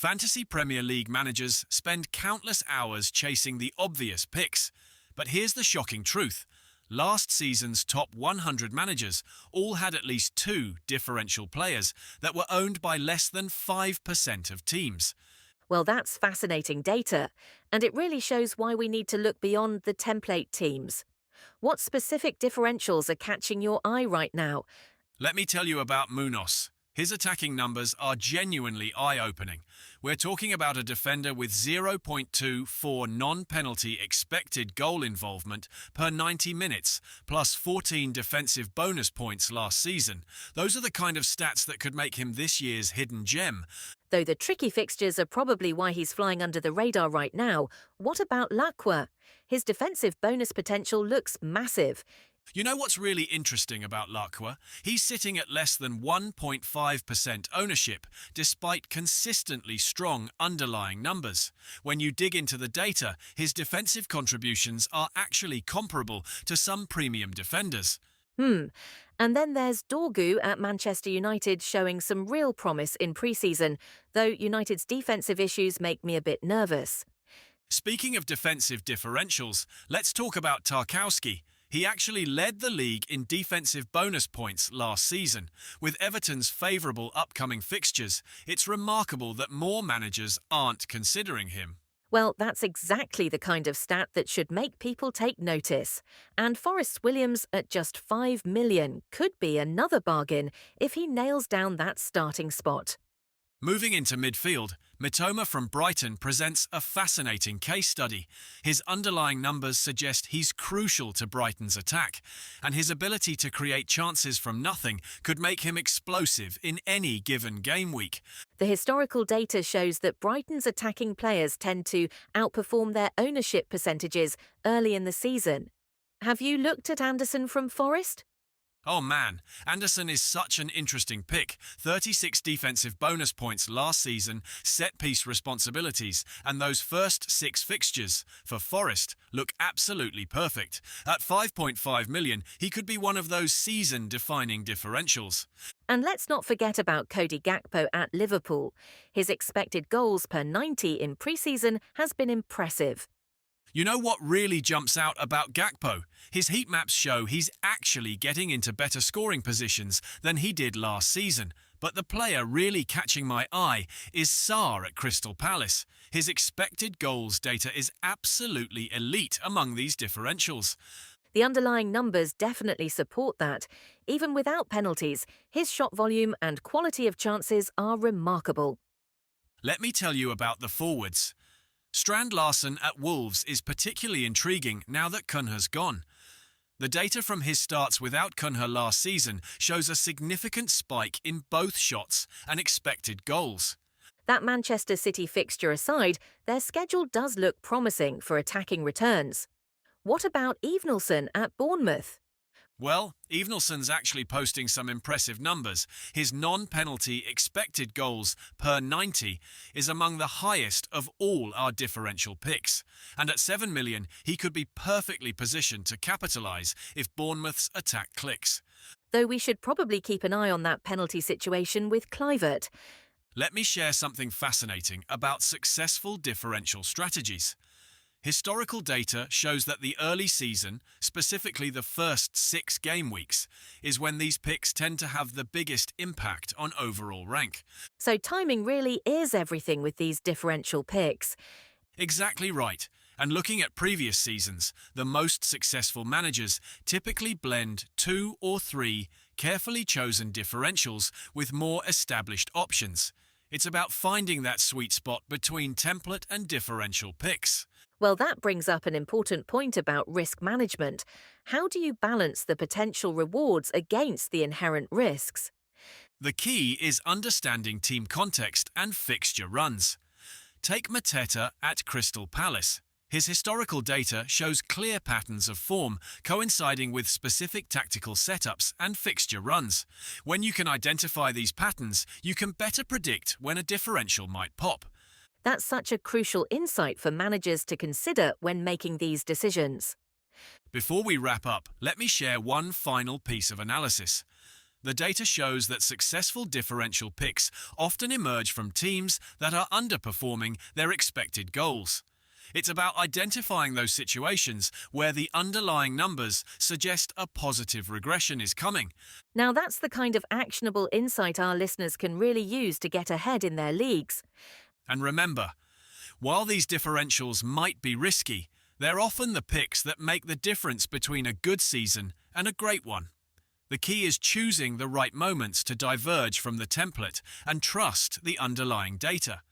Fantasy Premier League managers spend countless hours chasing the obvious picks. But here's the shocking truth. Last season's top 100 managers all had at least two differential players that were owned by less than 5% of teams. Well, that's fascinating data, and it really shows why we need to look beyond the template teams. What specific differentials are catching your eye right now? Let me tell you about Muñoz. His attacking numbers are genuinely eye-opening. We're talking about a defender with 0.24 non-penalty expected goal involvement per 90 minutes, plus 14 defensive bonus points last season. Those are the kind of stats that could make him this year's hidden gem. Though the tricky fixtures are probably why he's flying under the radar right now, what about Gakpo? His defensive bonus potential looks massive. You know what's really interesting about Gakpo? He's sitting at less than 1.5% ownership, despite consistently strong underlying numbers. When you dig into the data, his defensive contributions are actually comparable to some premium defenders. And then there's Dorgu at Manchester United showing some real promise in preseason, though United's defensive issues make me a bit nervous. Speaking of defensive differentials, let's talk about Tarkowski. He actually led the league in defensive bonus points last season. With Everton's favourable upcoming fixtures, it's remarkable that more managers aren't considering him. Well, that's exactly the kind of stat that should make people take notice. And Forrest Williams at just $5 million could be another bargain if he nails down that starting spot. Moving into midfield, Mitoma from Brighton presents a fascinating case study. His underlying numbers suggest he's crucial to Brighton's attack, and his ability to create chances from nothing could make him explosive in any given game week. The historical data shows that Brighton's attacking players tend to outperform their ownership percentages early in the season. Have you looked at Anderson from Forest? Oh man, Anderson is such an interesting pick. 36 defensive bonus points last season, set-piece responsibilities, and those first 6 fixtures for Forest look absolutely perfect. At 5.5 million, he could be one of those season-defining differentials. And let's not forget about Cody Gakpo at Liverpool. His expected goals per 90 in preseason has been impressive. You know what really jumps out about Gakpo? His heat maps show he's actually getting into better scoring positions than he did last season. But the player really catching my eye is Saar at Crystal Palace. His expected goals data is absolutely elite among these differentials. The underlying numbers definitely support that. Even without penalties, his shot volume and quality of chances are remarkable. Let me tell you about the forwards. Strand Larsson at Wolves is particularly intriguing now that Cunha's gone. The data from his starts without Cunha last season shows a significant spike in both shots and expected goals. That Manchester City fixture aside, their schedule does look promising for attacking returns. What about Evenilson at Bournemouth? Well, Evenilson's actually posting some impressive numbers. His non-penalty expected goals per 90 is among the highest of all our differential picks. And at 7 million, he could be perfectly positioned to capitalise if Bournemouth's attack clicks. Though we should probably keep an eye on that penalty situation with Kluivert. Let me share something fascinating about successful differential strategies. Historical data shows that the early season, specifically the first 6 game weeks, is when these picks tend to have the biggest impact on overall rank. So timing really is everything with these differential picks. Exactly right. And looking at previous seasons, the most successful managers typically blend 2 or 3 carefully chosen differentials with more established options. It's about finding that sweet spot between template and differential picks. Well, that brings up an important point about risk management. How do you balance the potential rewards against the inherent risks? The key is understanding team context and fixture runs. Take Mateta at Crystal Palace. His historical data shows clear patterns of form coinciding with specific tactical setups and fixture runs. When you can identify these patterns, you can better predict when a differential might pop. That's such a crucial insight for managers to consider when making these decisions. Before we wrap up, let me share one final piece of analysis. The data shows that successful differential picks often emerge from teams that are underperforming their expected goals. It's about identifying those situations where the underlying numbers suggest a positive regression is coming. Now, that's the kind of actionable insight our listeners can really use to get ahead in their leagues. And remember, while these differentials might be risky, they're often the picks that make the difference between a good season and a great one. The key is choosing the right moments to diverge from the template and trust the underlying data.